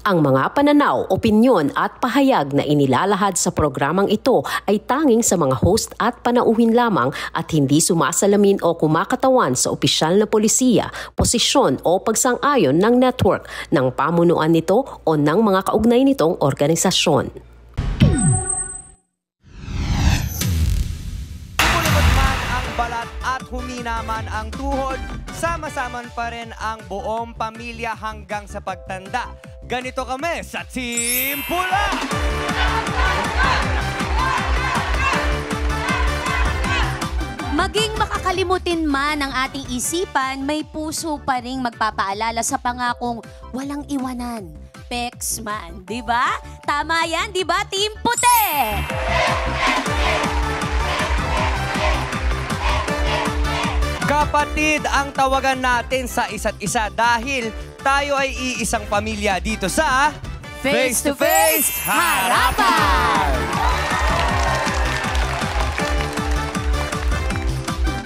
Ang mga pananaw, opinyon at pahayag na inilalahad sa programang ito ay tanging sa mga host at panauhin lamang at hindi sumasalamin o kumakatawan sa opisyal na polisiya, posisyon o pagsang-ayon ng network, ng pamunuan nito o ng mga kaugnay nitong organisasyon. Lumulubot man ang balat at humina man ang tuhod, sama-saman pa rin ang buong pamilya hanggang sa pagtanda. Ganito kami sa Team Pula! Maging makakalimutin man ang ating isipan, may puso pa ring magpapaalala sa pangakong walang iwanan. Pex man, di ba? Tama yan, di ba, Team Puti? Kapatid ang tawagan natin sa isa't isa dahil tayo ay iisang pamilya dito sa Face to Face Harapan!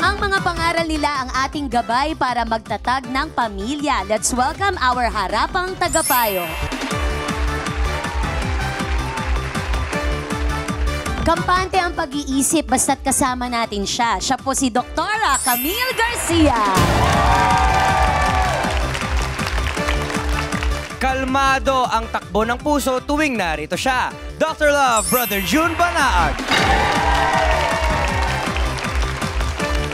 Ang mga pangaral nila ang ating gabay para magtatag ng pamilya. Let's welcome our harapang tagapayo. Kampante ang pag-iisip basta't kasama natin siya. Siya po si Doktora Camille Garcia. Kalmado ang takbo ng puso tuwing narito siya. Dr. Love, Brother June Banaag.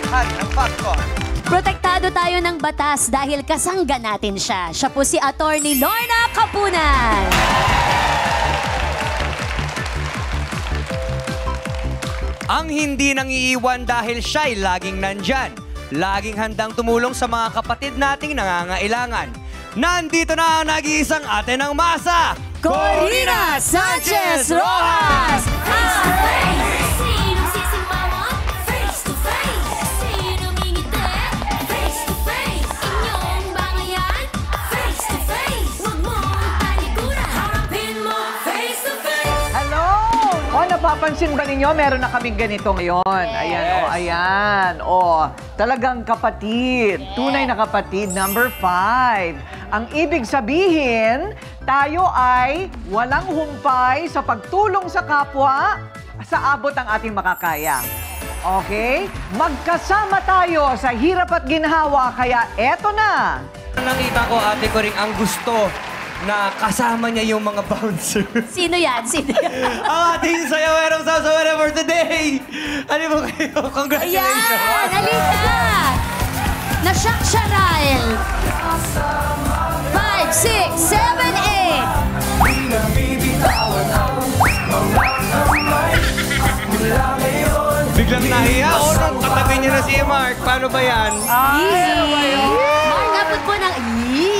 Hari ng popcorn. Protektado tayo ng batas dahil kasangga natin siya. Siya po si Attorney Lorna Kapunan. Ang hindi nangiiwan dahil siya'y laging nandyan. Laging handang tumulong sa mga kapatid nating nangangailangan. Nandito na ang nag-iisang ate ng masa, Corina Sanchez Rojas! Napapansin ba ninyo, meron na kaming ganito ngayon. Ayan, yes. Ayan. Talagang kapatid. Tunay na kapatid, number 5. Ang ibig sabihin, tayo ay walang humpay sa pagtulong sa kapwa sa abot ng ating makakaya. Okay? Magkasama tayo sa hirap at ginhawa, kaya eto na. Nakita ko, ate ko rin ang gusto na kasama niya yung mga bouncers. Sino yan? Sino yan? Ang ating sayawerong sasawerang for today! Ano mo kayo? Congratulations! Ayan! Halika! Na-shock siya, Rael. 5, 6, 7, 8. Biglang nahiya. Nung katabi niya na si Mark. Paano ba yan? Easy. Mark, dapat po ng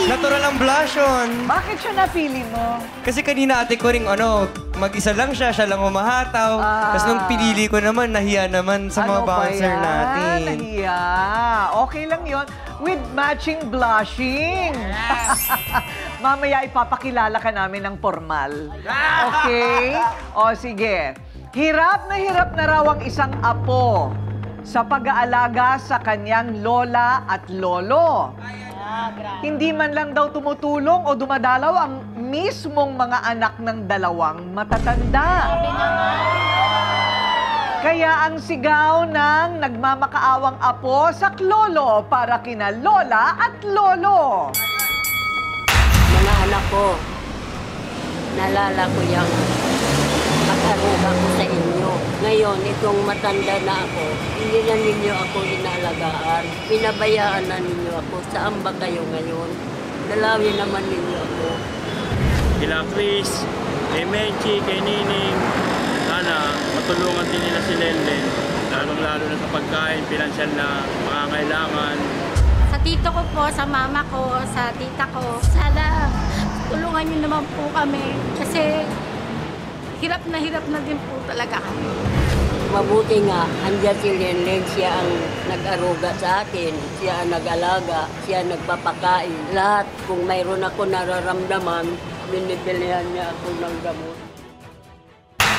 Natural ang blush yun. Bakit siya napili mo? Kasi kanina ate ko rin, mag-isa lang siya lang humahataw. Tapos nung pinili ko naman, nahiya naman sa mga bouncer natin. Nahiya. Okay lang yon with matching blushing. Mamaya ipapakilala ka namin ng formal. Okay? O sige. Hirap na raw ang isang apo sa pag-aalaga sa kanyang lola at lolo. Hindi man lang daw tumutulong o dumadalaw ang mismong mga anak ng dalawang matatanda. Kaya ang sigaw ng nagmamakaawang apo sa lolo para kina lola at lolo. Mga anak ko, nalala ko yung pag-aruga ko sa inyo. Ngayon, itong matanda na ako, hindi na ninyo ako inaalagaan. Pinabayaan na ninyo ako. Saan ba kayo ngayon? Dalawin naman ninyo ako. Kila Chris, kay Menchi, kay Nining, sana matulungan din nila si Lenlen. Lalong-lalo na sa pagkain, pinansyal na pangangailangan. Sa tito ko po, sa mama ko, sa tita ko, sana tulungan niyo naman po kami. Kasi hirap na din po talaga kami. Mabuti nga, andyan si Lenlen, siya ang nag-aruga sa atin, siya ang nag-alaga, siya ang nagpapakain. Lahat, kung mayroon ako nararamdaman, binibilihan niya ako ng gamot.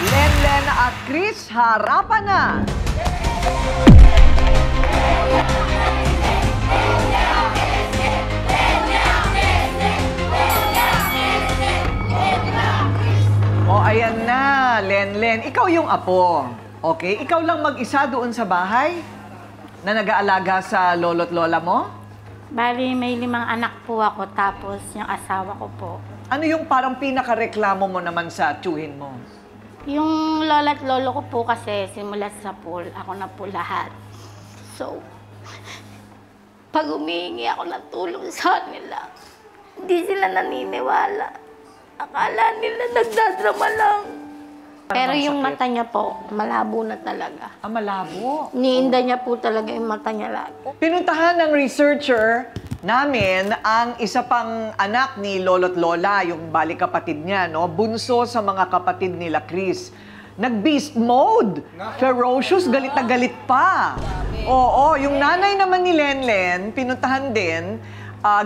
Lenlen at Chris, harapan na! ayan na, Lenlen. Ikaw yung apo. Okay? Ikaw lang mag-isa doon sa bahay na nag-aalaga sa lolo't lola mo? Bali, may 5 anak po ako, tapos yung asawa ko po. Ano yung parang pinakareklamo mo naman sa tiyuhin mo? Yung lola at lolo ko po kasi simula sa pool, ako na po lahat. So, pag humihingi ako ng tulong sa kanila, hindi sila naniniwala. Akala nila nagdadrama lang. Pero yung mata niya po, malabo na talaga. Ah, malabo. Iniinda niya po talaga yung mata niya lagi. Pinuntahan ng researcher namin ang isa pang anak ni lolo't lola, yung bali kapatid niya, no? Bunso sa mga kapatid nila, Chris. Nag-beast mode. Ferocious, galit na galit pa. Oo, yung nanay naman ni Lenlen, pinuntahan din,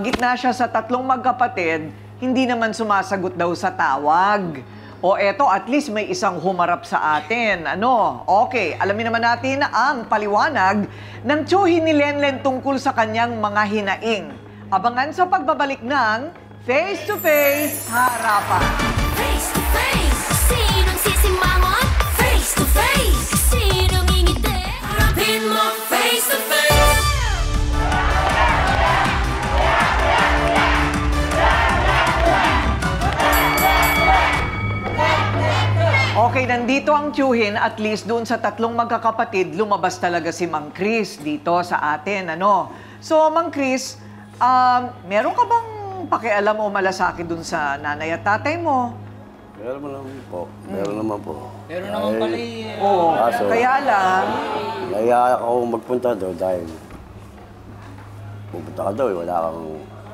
gitna siya sa 3 magkapatid, hindi naman sumasagot daw sa tawag. O eto, at least may isang humarap sa atin. Ano? Okay, alamin naman natin ang paliwanag ng tiyuhin ni Lenlen tungkol sa kanyang mga hinaing. Abangan sa pagbabalik ng Face to Face Harapan. Face to face, sinong sisimangot? Face to face, sinong ngingiti? Harapin mo face to face. Okay, nandito ang tiyuhin, at least doon sa 3 magkakapatid, lumabas talaga si Mang Chris dito sa atin, ano? So, Mang Chris, meron ka bang pakialam o malasakit doon sa nanay at tatay mo? Meron naman po. Meron naman po. Meron naman pala Oo, kaso, kaya lang, naiya ako magpunta doon dahil pupunta ka doon, wala kang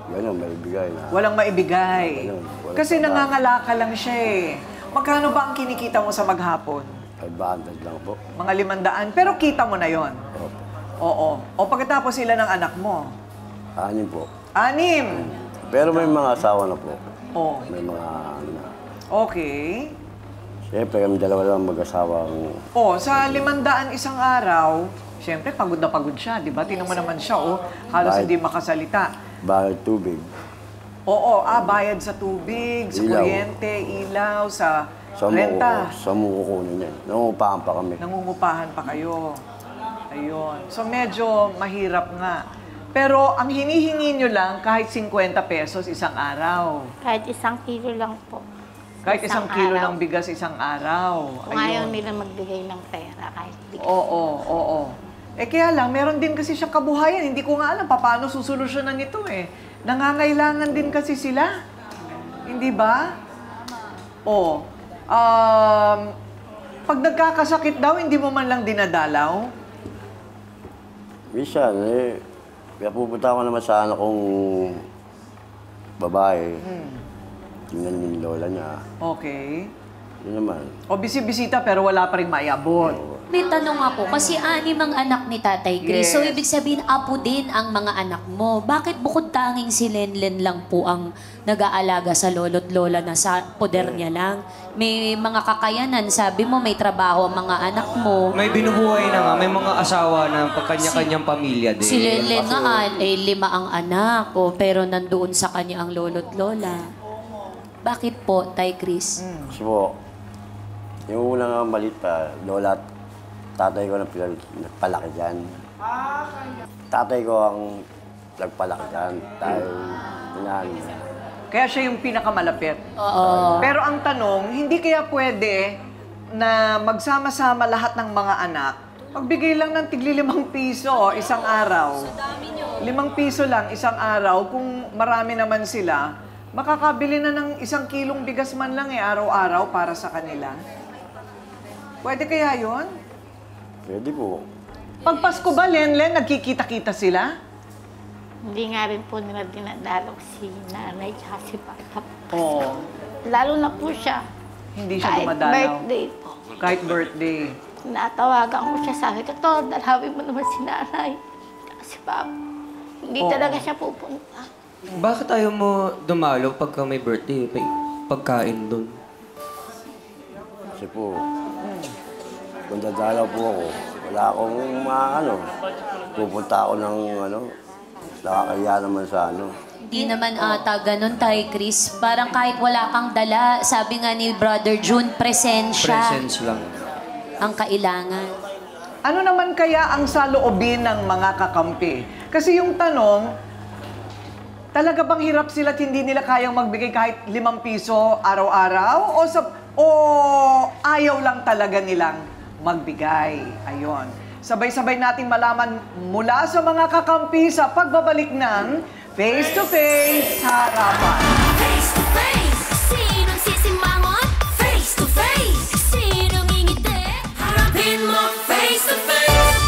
gano'n, may bigay na. walang maibigay. Ganun, walang Kasi trabaho. nangangalaka lang siya eh. Magkano ba ang kinikita mo sa maghapon? 500 lang po. Mga 500, pero kita mo na yon. Opo. Oo. O pagkatapos sila ng anak mo? 6 po. 6. Pero may mga asawa na po. Oo. May mga ano na. Okay. Siyempre kami dalawa lang mag-asawang O, sa 500 isang araw, siyempre pagod na pagod siya, di ba? Tingnan mo naman siya, oh. Halos Bakit? hindi makasalita. bahay tubig. Oo, bayad sa tubig, sa Ilaw. kuryente, ilaw, sa Sa renta. Sa kukunin yan. Nangungupahan pa kami. Nangungupahan pa kayo. Ayun. So medyo mahirap nga. Pero ang hinihingi nyo lang kahit 50 pesos isang araw. Kahit 1 kilo lang po. Kahit isang kilo araw. ng bigas isang araw. Kung ayaw nila magbigay ng pera, kahit bigay. Oo. Eh kaya lang, meron din kasi siyang kabuhayan. Hindi ko nga alam paano susolusyonan ito eh. Nangangailangan din kasi sila. Hindi ba? Oo. Pag nagkakasakit daw, hindi mo man lang dinadalaw? Minsan, kaya pupunta ako naman sa anak kong babae. Tingnan yung lola niya. Okay. Yun naman. O bisibisita pero wala pa rin maiabot. May tanong ako, kasi 6 ang anak ni Tatay Chris. Yes. So, ibig sabihin, apo din ang mga anak mo. Bakit bukod tanging si Lenlen lang po ang nag-aalaga sa lolo't lola na sa poder niya lang? May mga kakayanan. Sabi mo, may trabaho ang mga anak mo. May binubuhay na nga, may mga asawa na pagkanya-kanyang pamilya din. Si Lenlen nga, 5 ang anak. Pero nandoon sa kanya ang lolo't lola. Bakit po, Tay Chris? Kasi po, yung unang malit pa, lola at tatay ko nagpalaki dyan. Tatay ko ang nagpalaki dyan dahil inaano niya. Kaya siya yung pinakamalapit. Oo. Pero ang tanong, hindi kaya pwede na magsama-sama lahat ng mga anak, magbigay lang ng tigli 5 piso isang araw. 5 piso lang isang araw. Kung marami naman sila, makakabili na ng 1 kilong bigas man lang araw-araw para sa kanila. Pwede kaya yon? Pwede po. Pag Pasko ba, Lenlen, nagkikita-kita sila? Hindi nga rin po nila dinadalog si nanay at si papa. Oo. Lalo na po siya. Hindi siya Kahit dumadalaw. birthday po. Kahit birthday. Natawagan ko siya, sabi ko, to, dalawin mo naman si nanay. Si papa. Hindi Oo. talaga siya pupunta. Bakit ayaw mo dumalo pagka may birthday? May pagkain doon. Kasi po, kung dadalaw po ako, wala akong pupunta ako ng nakakaya naman sa Hindi naman ata ganun, Tay Chris. Parang kahit wala kang dala, sabi nga ni Brother June, presensya Presence lang. ang kailangan. Ano naman kaya ang saloobin ng mga kakampi? Kasi yung tanong, talaga bang hirap sila at hindi nila kayang magbigay kahit 5 piso araw-araw? O ayaw lang talaga nilang magbigay? Ayun. Sabay-sabay nating malaman mula sa mga kakampi sa pagbabalik ng Face to Face Harapan. Face to face, sinong sisimangot? Face to face, sinong ngingiti? Harapin mo face to face.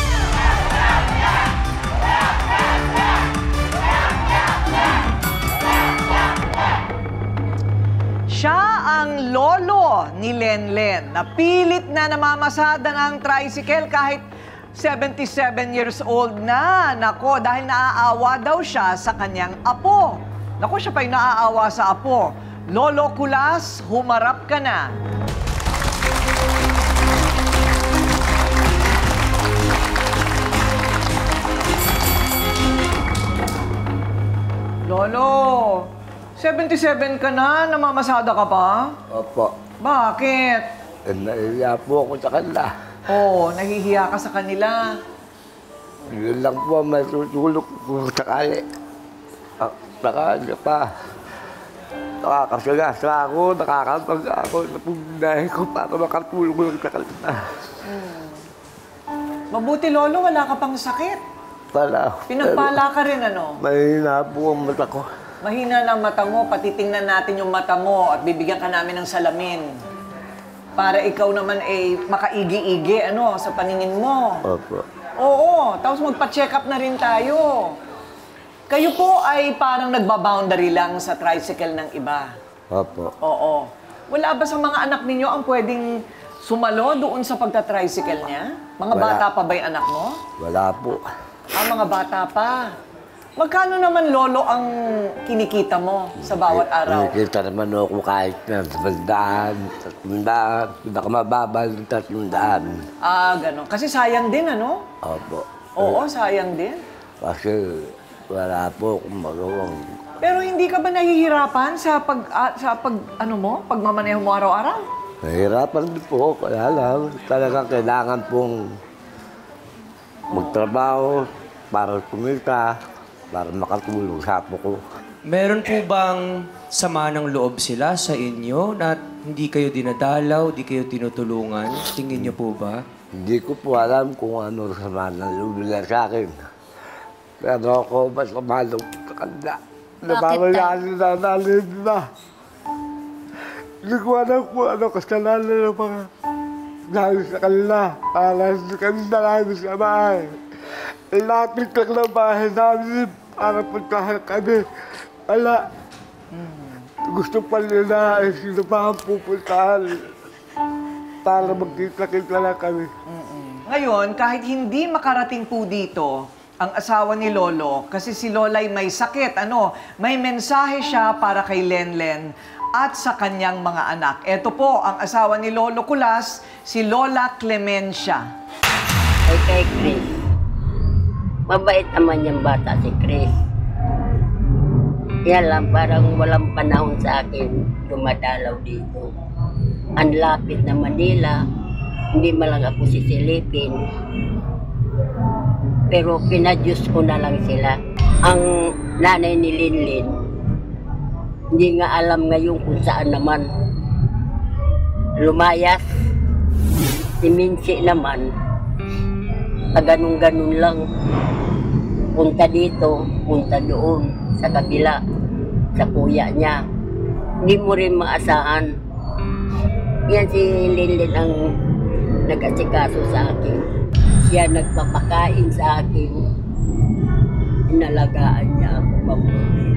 Siya ang lolo ni Lenlen na pilit na namamasada ng tricycle kahit 77 years old na. Nako, dahil naaawa daw siya sa kanyang apo. Nako, siya pa'y naaawa sa apo. Lolo Kulas, humarap ka na. Lolo, 77 ka na, namamasada ka pa? Opo. Bakit? Nahiya po ako sa kanila. Oo, nahihiya ka sa kanila. Yun lang po, matutulog po sakali. Sakali pa. Nakakasagasa ako, nakakapag ako, napundahin ko para makatulog lang sa kanila. Mabuti, Lolo, wala ka pang sakit. Wala. Pinagpala ka rin, ano? Mahina po ang mata ko. Mahina ng mata mo, pati tingnan natin yung mata mo at bibigyan ka namin ng salamin. Para ikaw naman ay makaigi-igi, ano, sa paningin mo. Opo. Oo, tapos magpa-check up na rin tayo. Kayo po ay parang nagbaboundary lang sa tricycle ng iba. Opo. Oo. Wala ba sa mga anak ninyo ang pwedeng sumalo doon sa pagta-tricycle niya? Mga Wala. bata pa ba yung anak mo? Wala po. Mga bata pa. Magkano naman, Lolo, ang kinikita mo sa bawat araw? Nakikita naman ako kahit na 200, 300, pinakamababa ng 300. Gano'n. Kasi sayang din, ano? Opo. Oo, sayang din. Kasi wala po akong magawang. Pero hindi ka ba nahihirapan sa pagmamaneho mo araw-araw? Nahihirapan din po, kaya lang talagang kailangan pong magtrabaho para kumita, para makatulong sa apo ko. Meron po bang sama ng loob sila sa inyo na hindi kayo dinadalaw, hindi kayo tinutulungan? Tingin niyo po ba? Hindi ko po alam kung ano sama ng loob nila sa akin. Pero ako mas kamalong sa kanila. Nababayaan nila nanin nila. Hindi ko alam kung ano kasalanan ng mga dahil sa kanila. Para sa kanila namin sa bahay. Lapit lang ng bahay namin para puntahan kami. Wala. Gusto pa nila ay sino pa ang pupuntahan para magkita-kita lang kami. Ngayon, kahit hindi makarating po dito ang asawa ni Lolo, kasi si Lola'y may sakit, may mensahe siya para kay Lenlen at sa kanyang mga anak. Ito po ang asawa ni Lolo Kulas, si Lola Clemencia. Ay kay Chris. Mabait naman yung bata si Chris. Yan lang, parang walang panahon sa akin dumadalaw dito. Ang lapit na Manila, hindi man lang ako sisilipin. Pero pinadyos ko na lang sila. Ang nanay ni Linlin, hindi nga alam ngayon kung saan naman. Lumayas. Si Mincy naman, ganun-ganun lang. Punta dito, punta doon, sa kabila, sa kuya niya. Hindi mo rin maasahan. Yan si Linlin ang nag-asikaso sa akin. Siya nagpapakain sa akin. Inalagaan niya ako mabuti.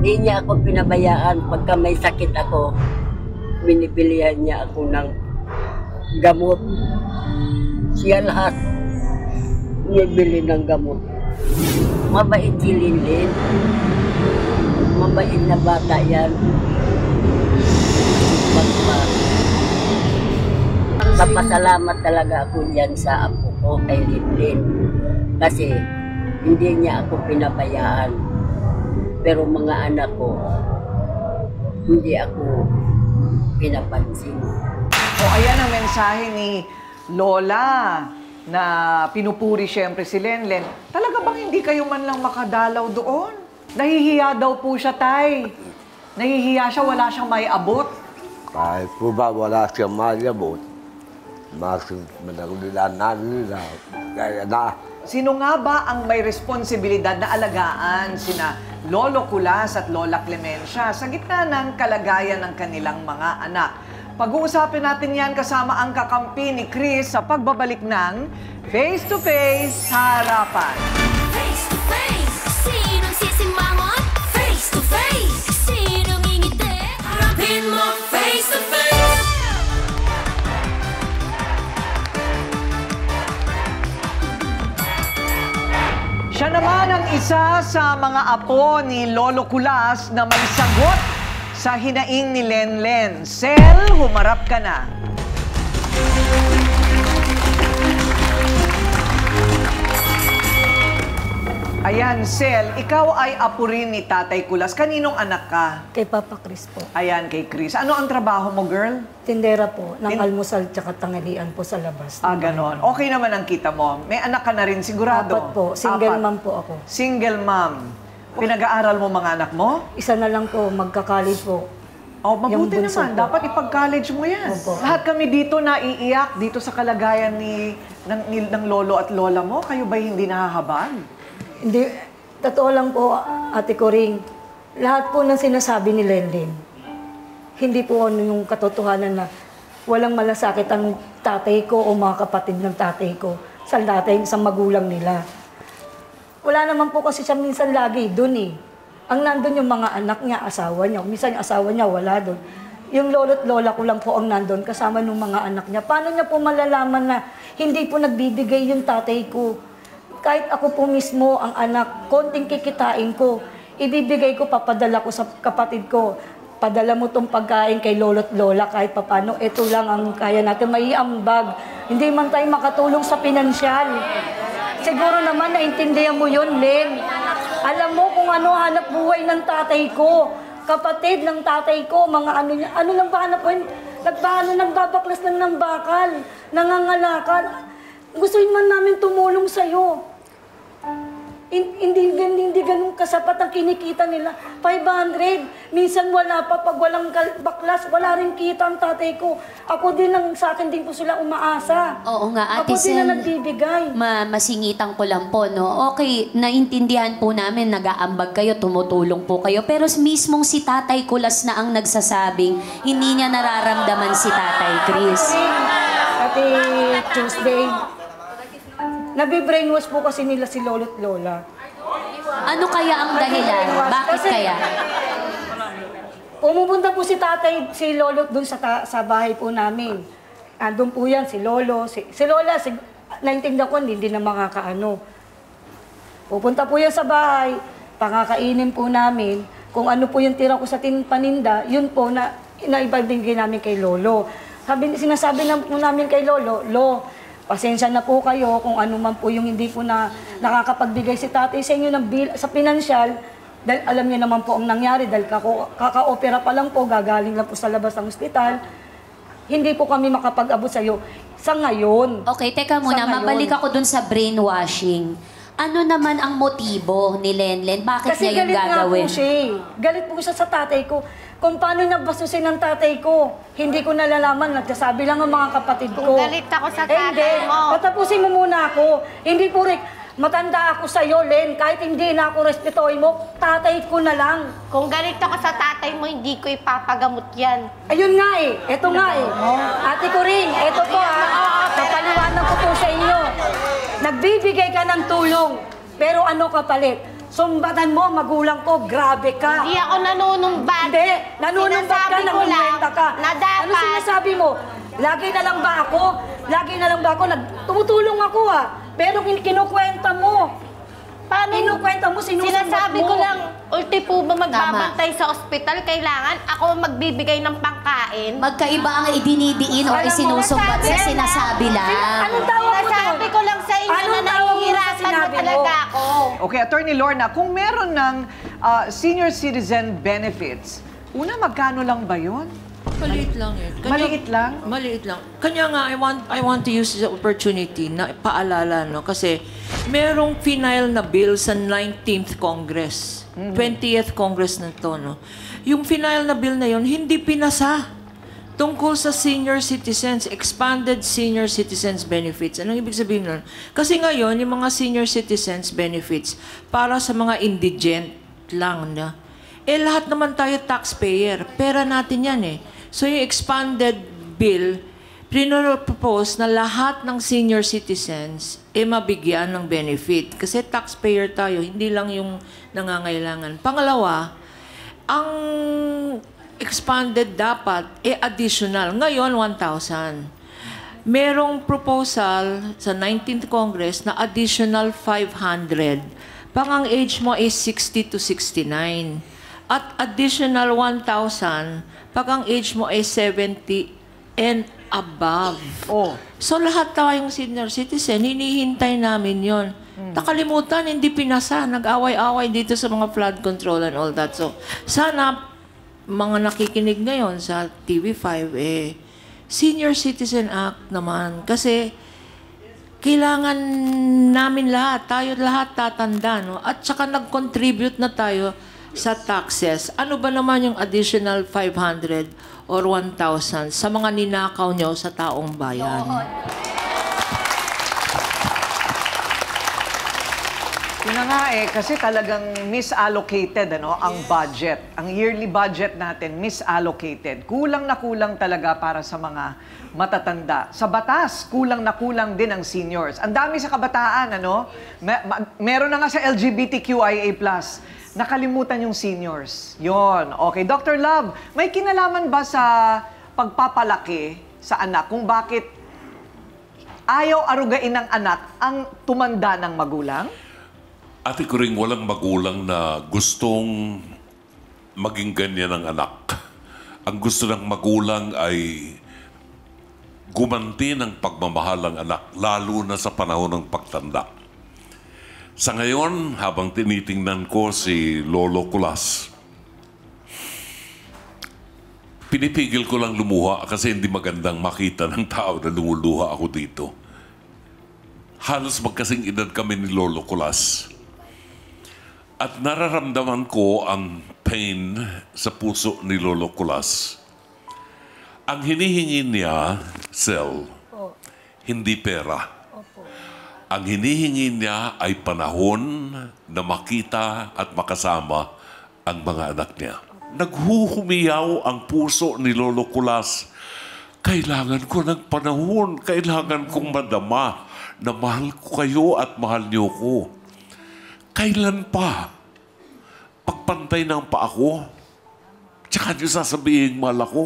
Hindi niya ako pinabayaan. Pagka may sakit ako, binibilihan niya ako ng gamot. Siya lahat bibili ng gamot. Mabait si Linlin. Mabait na bata yan. Papasalamat talaga ako dyan sa apo ko kay Linlin. Kasi hindi niya ako pinabayaan. Pero mga anak ko, hindi ako pinapansin. O ayan ang mensahe ni Lola na pinupuri siyempre si Lenlen. Talaga bang hindi kayo man lang makadalaw doon? Nahihiya daw po siya, Tay. Nahihiya siya, wala siyang may abot. Kahit po ba wala siyang malabot, managulanan nila. Kaya na. Sino nga ba ang may responsibilidad na alagaan sina Lolo Kulas at Lola Clemencia sa gitna ng kalagayan ng kanilang mga anak? Pag-uusapin natin yan kasama ang kakampi ni Chris sa pagbabalik ng Face to Face Harapan. Face to face, sinong sisimangot? Face to face, sinong ngingiti? Harapin mo face to face. Siya naman ang isa sa mga apo ni Lolo Kulas na may sagot sa hinaing ni Lenlen. Sel, humarap ka na. Ayan, Sel, ikaw ay apo rin ni Tatay Kulas. Kaninong anak ka? Kay Papa Chris po. Ayan, kay Chris. Ano ang trabaho mo, girl? Tindera po, ng almusal tsaka tanghalian po sa labas. Ganon. Okay naman ang kita mo. May anak ka na rin, sigurado? Apat po. Single mom po ako. Single mom. Pinag-aaral mo mga anak mo? Isa na lang po, magka-college po. Oh, mabuti Yung bunso naman. po. Dapat ipag-college mo yan. Opo. Lahat kami dito naiiyak dito sa kalagayan ng lolo at lola mo. Kayo ba hindi nahahabag? Hindi, totoo lang po, Ate Coring, lahat po ng sinasabi ni Lenlen, hindi po ano yung katotohanan na walang malasakit ang tatay ko o mga kapatid ng tatay ko sa magulang nila. Wala naman po kasi siya minsan lagi doon eh. Ang nandun yung mga anak niya, asawa niya. Minsan yung asawa niya wala doon. Yung lolo't lola ko lang po ang nandun kasama ng mga anak niya. Paano niya po malalaman na hindi po nagbibigay yung tatay ko? Kahit ako po mismo ang anak, konting kikitain ko, ibibigay ko, papadala ko sa kapatid ko. Padala mo tong pagkain kay lolo't lola kahit papano. Ito lang ang kaya natin maiambag. Hindi man tayo makatulong sa pinansyal. Siguro naman naintindihan mo yun, Len. Alam mo kung ano hanap buhay ng tatay ko. Kapatid ng tatay ko, mga ano niya. Ano lang ba hanap buhay? Nagbabaklas lang ng bakal. Nangangalakal. Gusto man namin tumulong sa'yo. Hindi ganun kasapat ang kinikita nila. 500. Minsan wala pa. Pag walang baklas, wala rin kita ang tatay ko. Ako din, sa akin din po sila umaasa. Oo nga, Ate Ako din Sel. na nagbibigay. Masingitan ko lang po, no? Okay, naintindihan po namin, nag-aambag kayo, tumutulong po kayo. Pero mismong si Tatay Kulas na ang nagsasabing, hindi niya nararamdaman si Tatay Chris. Ate Tuesday, nabibrainwash po kasi nila si lolo't lola. Ano kaya ang dahilan? Bakit kaya? Pumupunta po si tatay, si lolo doon sa bahay po namin. Andun po yan, si lolo, si lola, naintindihan ko, hindi na makakaano. Pupunta po yan sa bahay, pangakainin po namin. Kung ano po yung tira ko sa paninda, yun po na inaibabigay namin kay lolo. Sinasabi na po namin kay lolo, pasensya na po kayo kung ano man po yung hindi po na nakakapagbigay si tatay sa inyo ng sa pinansyal. Dahil alam niyo naman po ang nangyari dahil kaka-opera pa lang po, gagaling lang po sa labas ng ospital. Hindi po kami makapag-abot sa iyo sa ngayon. Okay, teka muna, mabalik ako dun sa brainwashing. Ano naman ang motibo ni Lenlen? Bakit Kasi niya yung gagawin? Galit nga po siya. Galit po siya sa tatay ko. Kung paano nabasusin ng tatay ko, hindi ko nalalaman. Nagsasabi lang ang mga kapatid ko. Kung galit ako sa tatay mo. Patapusin mo muna ako. Hindi po rin, matanda ako sa'yo, Len. Kahit hindi na ako respetuhin mo, tatay ko na lang. Kung galit ako sa tatay mo, hindi ko ipapagamot yan. Ayun nga eh. Ito nga eh. Ate ko rin. Ito po Kapaliwanag ko po sa inyo. Nagbibigay ka ng tulong. Pero ano kapalit? Sumbatan mo, magulang ko, grabe ka. Hindi ako nanunumbat. Hindi, nanunumbat ka, nangungwenta ka. Na dapat. Ano sinasabi mo? Lagi na lang ba ako? Tumutulong ako Pero kinukwenta mo. Paano? Kinukwenta mo, sinusumbat Sinasabi mo. ko lang, ulti po ba magbabantay sa ospital? Kailangan ako magbibigay ng pangkain. Magkaiba ang idinidiin o Alam mo, isinusumbat sa sinasabi lang. Anong tawag mo doon? Sinasabi ko lang sa inyo na Anong tawag mo nahihirapan mo talaga ako. Okay, Attorney Lorna, kung meron ng senior citizen benefits, una, magkano lang ba yun? Maliit lang eh. Maliit lang? Maliit lang. Kanya nga, I want to use the opportunity na paalala, no? Kasi merong final na bill sa 19th Congress. 20th Congress na to, no? Yung final na bill na yun, hindi pinasa. Tungkol sa senior citizens, expanded senior citizens benefits. Anong ibig sabihin nun? Kasi ngayon, yung mga senior citizens benefits, para sa mga indigent lang, na. Lahat naman tayo taxpayer. Pera natin yan eh. So yung expanded bill, propose na lahat ng senior citizens mabigyan ng benefit. Kasi taxpayer tayo, hindi lang yung nangangailangan. Pangalawa, ang expanded dapat additional. Ngayon, 1,000. Merong proposal sa 19th Congress na additional 500. Pag ang age mo is 60 to 69. At additional 1,000 pag ang age mo ay 70 and above. Oh. So lahat tayong senior citizen, hinihintay namin yon. Nakalimutan, hindi pinasa. Nag-away-away dito sa mga flood control and all that. So sana mga nakikinig ngayon sa TV5, Senior Citizen Act naman. Kasi kailangan namin lahat, tayo lahat tatanda, no? At saka nag-contribute na tayo sa taxes. Ano ba naman yung additional 500 or 1,000 sa mga ninakaw nyo sa taong bayan? Yun na nga kasi talagang misallocated ang budget. Ang yearly budget natin, misallocated. Kulang na kulang talaga para sa mga matatanda. Sa batas, kulang na kulang din ang seniors. Ang dami sa kabataan, meron na nga sa LGBTQIA+. Nakalimutan yung seniors. Yon. Okay, Dr. Love, may kinalaman ba sa pagpapalaki sa anak kung bakit ayaw arugain ng anak ang tumanda ng magulang? Ate ko rin walang magulang na gustong maging ganyan ang anak. Ang gusto ng magulang ay gumanti ng pagmamahal ng anak, lalo na sa panahon ng pagtanda. Sa ngayon, habang tinitingnan ko si Lolo Kulas, pinipigil ko lang lumuha kasi hindi magandang makita ng tao na lumuluha ako dito. Halos magkasing edad kami ni Lolo Kulas. At nararamdaman ko ang pain sa puso ni Lolo Kulas. Ang hinihingi niya, Sel, hindi pera. Ang hinihingi niya ay panahon na makita at makasama ang mga anak niya. Naghuhumiyaw ang puso ni Lolo Kulas. Kailangan ko ng panahon. Kailangan kong madama na mahal ko kayo at mahal niyo ko. Kailan pa? Pagpantay ng pa ako? Tsaka niyo sasabihin mahal ako?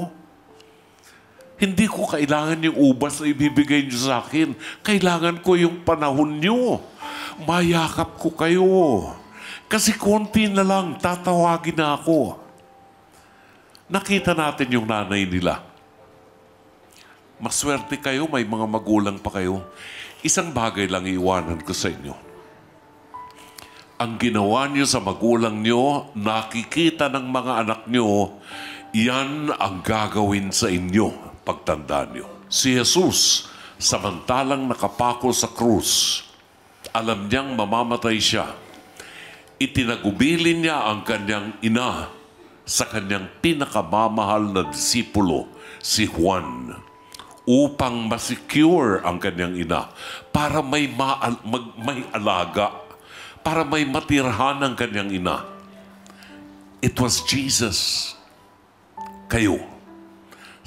Hindi ko kailangan yung ubas na ibibigay niyo sa akin. Kailangan ko yung panahon niyo. Mayakap ko kayo. Kasi konti na lang, tatawagin na ako. Nakita natin yung nanay nila. Maswerte kayo, may mga magulang pa kayo. Isang bagay lang iiwanan ko sa inyo. Ang ginawa niyo sa magulang niyo, nakikita ng mga anak niyo, yan ang gagawin sa inyo. Pagtandaan niyo. Si Jesus, samantalang nakapako sa krus, alam niyang mamamatay siya. Itinagubilin niya ang kanyang ina sa kanyang pinakamamahal na disipulo, si Juan, upang masecure ang kanyang ina para may alaga, para may matirhan ang kanyang ina. It was Jesus. Kayo.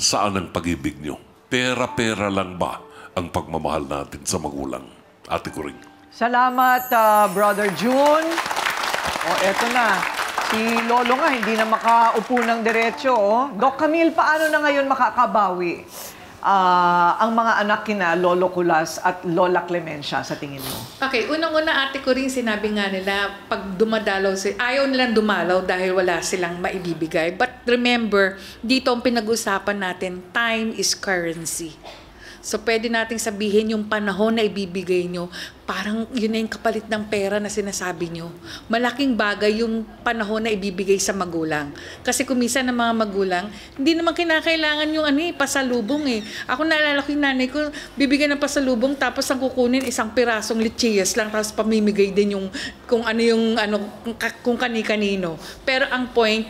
Saan ang pag-ibig niyo? Pera-pera lang ba ang pagmamahal natin sa magulang? Ate ko rin. Salamat, Brother June. Eto na. Si Lolo nga, hindi na makaupo ng diretso. Doc Camille, paano na ngayon makakabawi ang mga anak kina Lolo Kulas at Lola Clemencia sa tingin mo? Okay, unang-una ate ko rin sinabi nga nila, pag dumadalaw, ayaw nilang dumalaw dahil wala silang maibibigay. But remember, dito ang pinag-usapan natin, time is currency. So pwede nating sabihin yung panahon na ibibigay nyo, parang yun na yung kapalit ng pera na sinasabi nyo. Malaking bagay yung panahon na ibibigay sa magulang. Kasi kumisan ng mga magulang, hindi naman kinakailangan yung pasalubong eh. Ako naalala ko yung nanay ko, bibigyan ng pasalubong tapos ang kukunin isang pirasong lechiyas lang tapos pamimigay din yung kung kani-kanino. Pero ang point,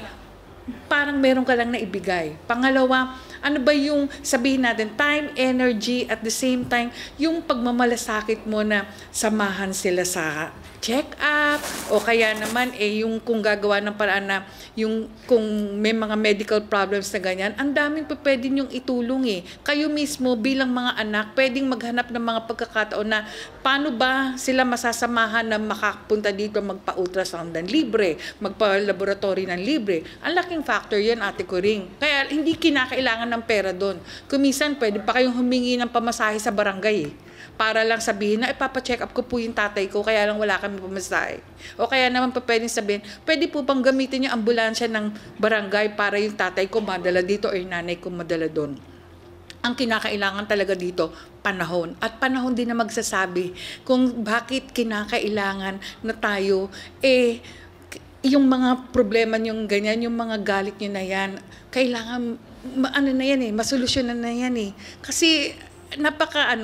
parang meron ka lang na ibigay. Pangalawa, ano ba yung sabihin natin, time, energy, at the same time, yung pagmamalasakit mo na samahan sila sa check-up, o kaya naman yung kung gagawa ng paraan na yung kung may mga medical problems na ganyan, ang daming pwede niyong itulong eh. Kayo mismo bilang mga anak, pwedeng maghanap ng mga pagkakataon na paano ba sila masasamahan na makapunta dito magpa-ultrasound ng libre, magpa-laboratory ng libre. Ang laking factor yan, Ate Coring. Kaya hindi kinakailangan ng pera doon. Kumisan, pwede pa kayong humingi ng pamasahe sa barangay eh. Para lang sabihin na ipapacheck up ko po yung tatay ko, kaya lang wala kami pamasahe. O kaya naman pa pwedeng sabihin, pwede po bang gamitin yung ambulansya ng barangay para yung tatay ko madala dito o yung nanay ko madala doon. Ang kinakailangan talaga dito, panahon. At panahon din na magsasabi kung bakit kinakailangan na tayo, yung mga problema nyo ganyan, yung mga galit nyo na yan, kailangan, masolusyonan na yan eh. Kasi, napaka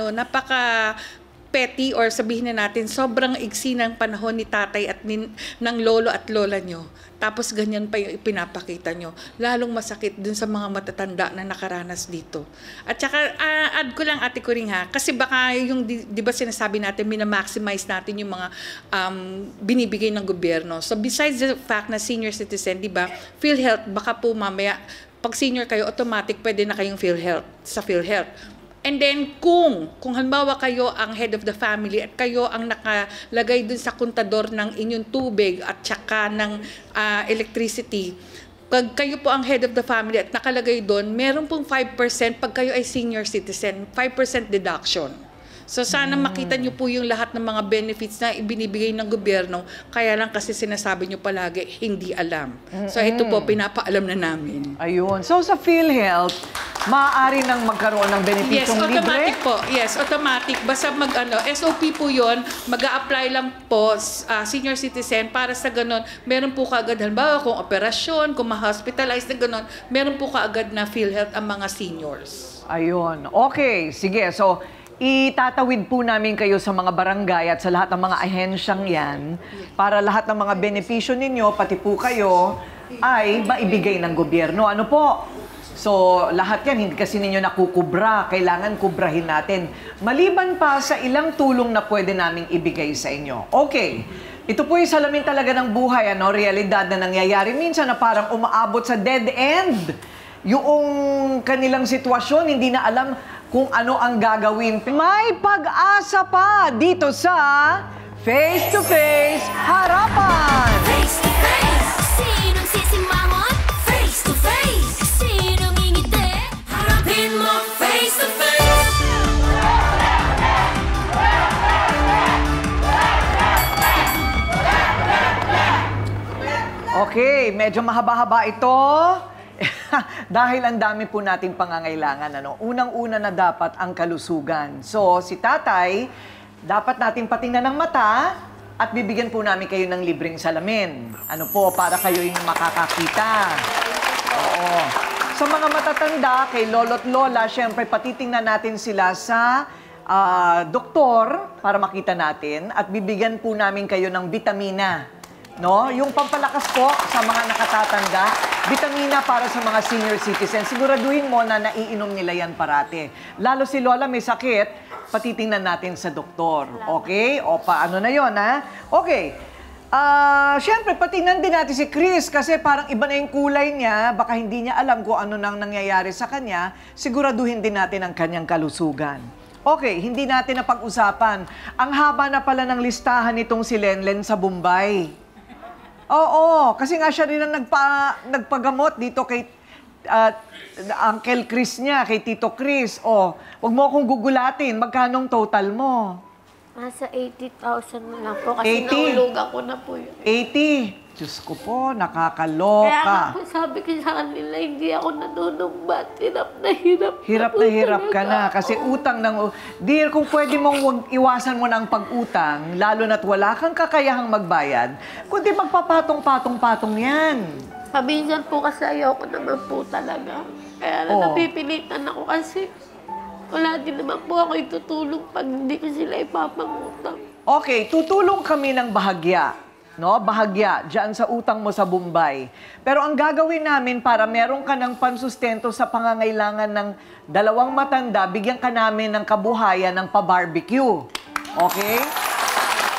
petty or sabihin na natin, sobrang iksi ng panahon ni tatay at ng lolo at lola nyo. Tapos ganyan pa yung ipinapakita nyo. Lalong masakit dun sa mga matatanda na nakaranas dito. At saka, add ko lang, Ate Coring ha, kasi baka yung, di ba sinasabi natin, minamaximize natin yung mga binibigay ng gobyerno. So besides the fact na senior citizen, di ba, PhilHealth, baka po mamaya, pag senior kayo, automatic pwede na kayong PhilHealth, sa PhilHealth. And then kung halimbawa kayo ang head of the family at kayo ang nakalagay dun sa kontador ng inyong tubig at saka ng electricity, pag kayo po ang head of the family at nakalagay dun, meron pong 5% pag kayo ay senior citizen, 5% deduction. So sana makita nyo po yung lahat ng mga benefits na ibinibigay ng gobyerno, kaya lang kasi sinasabi nyo palagi, hindi alam. So ito po, pinapaalam na namin. Ayun. So sa PhilHealth, maaari nang magkaroon ng benepisyong libre? Yes, automatic po. Yes, automatic. Basta SOP po yun, mag-a-apply lang po senior citizen para sa ganun. Meron po kaagad, halimbawa kung operasyon, kung ma-hospitalize na ganun, meron po kaagad na PhilHealth ang mga seniors. Ayun. Okay, sige. So, itatawid po namin kayo sa mga barangay at sa lahat ng mga ahensyang yan para lahat ng mga benepisyo ninyo, pati po kayo, ay maibigay ng gobyerno. Ano po? So, lahat yan, hindi kasi ninyo nakukubra. Kailangan kubrahin natin. Maliban pa sa ilang tulong na pwede naming ibigay sa inyo. Okay. Ito po yung salamin talaga ng buhay, realidad na nangyayari. Minsan na parang umaabot sa dead end. Yung kanilang sitwasyon, hindi na alam kung ano ang gagawin. May pag-asa pa dito sa Face to Face Harapan! Face to face, sinong sisimangot? Face to face, sinong ngingiti? Harapin mo face to face. Okay, medyo mahaba-haba ito. Dahil ang dami po nating pangangailangan. Unang-una na dapat ang kalusugan. So, si tatay, dapat natin patingnan ng mata at bibigyan po namin kayo ng libreng salamin. Ano po, para kayo yung makakakita. Oo. Sa mga matatanda, kay lolo't lola, syempre patitingnan natin sila sa doktor para makita natin at bibigyan po namin kayo ng vitamina. No? Yung pampalakas po sa mga nakatatanda, vitamina para sa mga senior citizens. Siguraduhin mo na naiinom nila yan parate. Lalo si Lola may sakit, patitingnan natin sa doktor. Okay? O paano na yon ha? Okay. Siyempre, patingnan din natin si Chris kasi parang iba na yung kulay niya. Baka hindi niya alam kung ano nang nangyayari sa kanya. Siguraduhin din natin ang kanyang kalusugan. Okay, hindi natin napag-usapan. Ang haba na pala ng listahan nitong si Lenlen sa Bombay. Oo, kasi nga siya rin ang nagpagamot dito kay Uncle Chris niya, kay Tito Chris. Huwag mo akong gugulatin. Magkanong total mo? Nasa 80,000 na lang po kasi 80? naulugan ko na po yun. 80? Diyos ko po, Kaya nga nakakaloka. po sabi ko sa kanila, hindi ako nanunumbat. Hirap na hirap. Hirap na hirap ka na kasi utang ng... Dear, kung pwede mong iwasan mo ng pag-utang, lalo na't wala kang kakayahang magbayad, kundi magpapatong-patong-patong yan. Paminsan po kasi ayoko naman po talaga. Kaya Oo. napipilitan ako kasi wala din naman po ako itutulong pag hindi ko sila ipapangutang. Okay, tutulong kami ng bahagya. No? Bahagya, dyan sa utang mo sa Bombay. Pero ang gagawin namin para meron ka ng pansustento sa pangangailangan ng 2 matanda, bigyan ka namin ng kabuhayan ng pa-barbecue. Okay?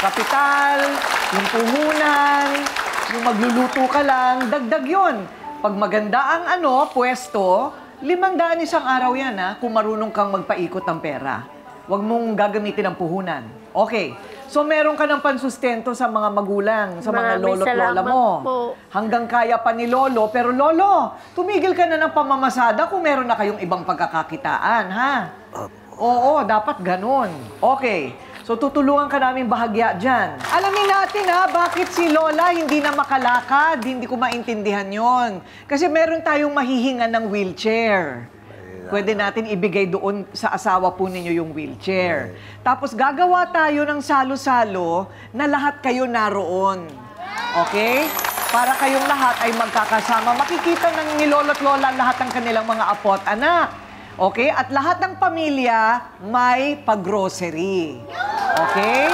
Kapital, yung puhunan, yung magluluto ka lang, dagdag yun. Pag maganda ang pwesto, 500 isang araw yan kung marunong kang magpaikot ng pera. Huwag mong gagamitin ng puhunan. Okay. So, meron ka ng pansustento sa mga magulang, sa mga Maraming lolo't lola salamat mo. po. Hanggang kaya pa ni Lolo. Pero Lolo, tumigil ka na ng pamamasada kung meron na kayong ibang pagkakakitaan, ha? Oo, dapat ganun. Okay. So, tutulungan ka namin bahagya dyan. Alamin natin, bakit si Lola hindi na makalakad? Hindi ko maintindihan yon. Kasi meron tayong mahihingan ng wheelchair. Pwede natin ibigay doon sa asawa po ninyo yung wheelchair. Tapos gagawa tayo ng salo-salo na lahat kayo naroon. Okay? Para kayong lahat ay magkakasama. Makikita ng ni Lolo't Lola lahat ng kanilang mga apo at anak. Okay? At lahat ng pamilya may pag-grocery. Okay?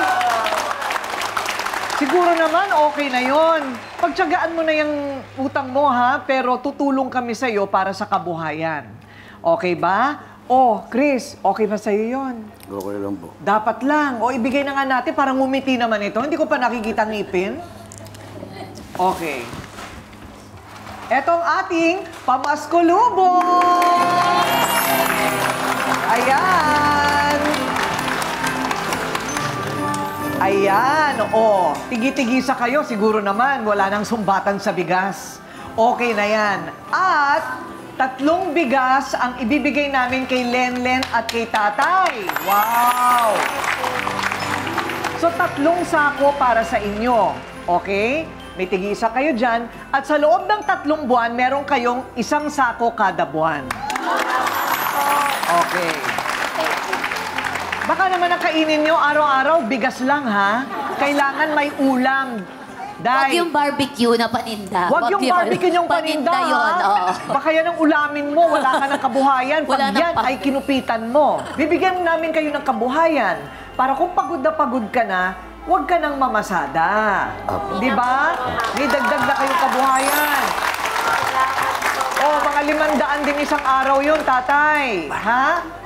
Siguro naman okay na yon. Pagtiyagaan mo na yung utang mo, pero tutulong kami sa'yo para sa kabuhayan. Okay ba? Chris, okay ba sa'yo yun? Okay lang po. Dapat lang. Ibigay na nga natin para ngumiti naman ito. Hindi ko pa nakikita ngipin. Okay. Etong ating pamaskulubong! Ayan! Ayan, tigi-tigisa kayo. Siguro naman, wala nang sumbatan sa bigas. Okay na yan. At 3 bigas ang ibibigay namin kay Lenlen at kay Tatay. Wow! So, 3 sako para sa inyo. Okay? May tig-isa kayo dyan. At sa loob ng 3 buwan, meron kayong 1 sako kada buwan. Okay. Baka naman ang kainin nyo araw-araw, bigas lang, Kailangan may ulam. Huwag yung barbecue na paninda. Huwag yung barbecue yung paninda, yun, oo. Baka yan ang ulamin mo, wala ka ng kabuhayan. Pag yan ay kinupitan mo. Bibigyan namin kayo ng kabuhayan para kung pagod na pagod ka na, huwag ka nang mamasada. Di ba? May dagdag na kayong kabuhayan. Mga 500 din isang araw yun, Tatay.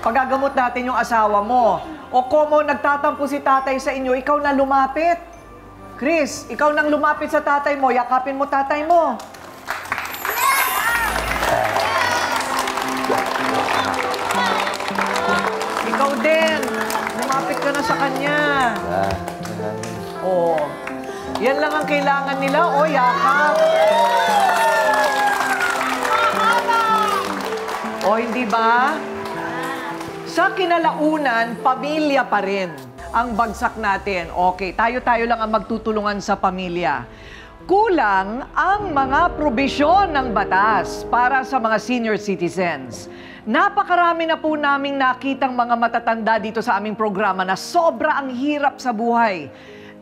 Pagagamot natin yung asawa mo. Komo nagtatampo si Tatay sa inyo, ikaw na lumapit. Chris, ikaw nang lumapit sa tatay mo, yakapin mo tatay mo. Ikaw din, lumapit ka na sa kanya. Yan lang ang kailangan nila, yakap. Hindi ba? Sa kinalaunan, pamilya pa rin ang bagsak natin. Okay, tayo-tayo lang ang magtutulungan sa pamilya. Kulang ang mga probisyon ng batas para sa mga senior citizens. Napakarami na po naming nakitang mga matatanda dito sa aming programa na sobra ang hirap sa buhay.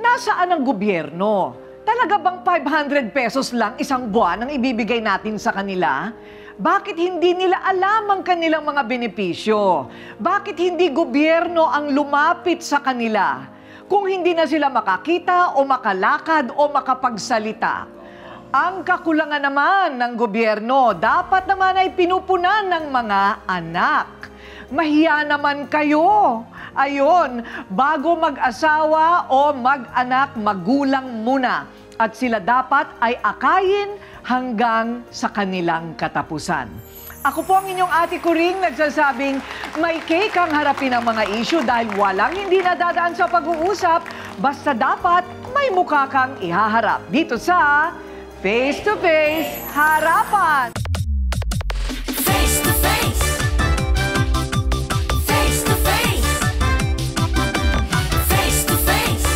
Nasaan ang gobyerno? Talaga bang 500 pesos lang isang buwan ang ibibigay natin sa kanila? Bakit hindi nila alam ang kanilang mga benepisyo? Bakit hindi gobyerno ang lumapit sa kanila? Kung hindi na sila makakita o makalakad o makapagsalita. Ang kakulangan naman ng gobyerno, dapat naman ay pinupunan ng mga anak. Mahiya naman kayo. Ayon, bago mag-asawa o mag-anak, magulang muna. At sila dapat ay akayin hanggang sa kanilang katapusan. Ako po ang inyong Ate Coring nagsasabing may cake ang harapin ang mga issue dahil walang hindi nadadaan sa pag-uusap, basta dapat may mukha kang ihaharap. Dito sa Face to Face Harapan! Face to face. Face to face. Face to face.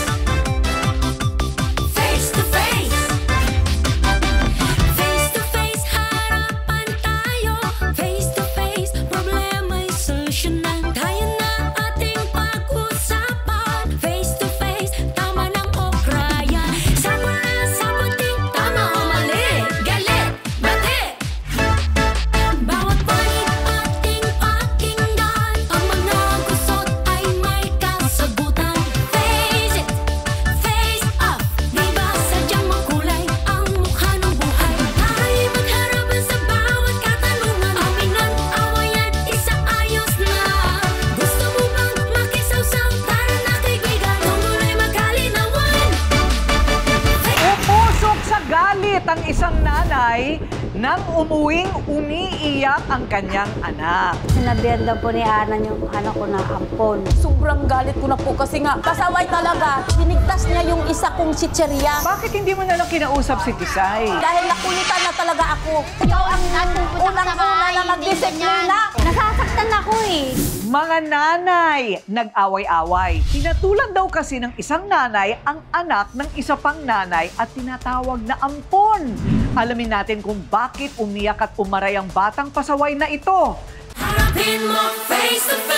Face to face. Tisay nang umuwing umiiyak ang kanyang anak. Sinabihan daw po ni Ana yung anak ko na ampon. Sobrang galit ko na po kasi nga pasaway talaga. Binigtas niya yung isa kong chicheria. Bakit hindi mo na lang kinausap si Tisay? Dahil nakulitan na talaga ako. Ikaw ang unang-una na nagdisiplina. Nasasaktan ako eh. Mga nanay, nag-away-away. Tinatulan daw kasi ng isang nanay ang anak ng isa pang nanay at tinatawag na ampon. Alamin natin kung bakit umiyak at umaray ang batang pasaway na ito. Harapin mo face to face.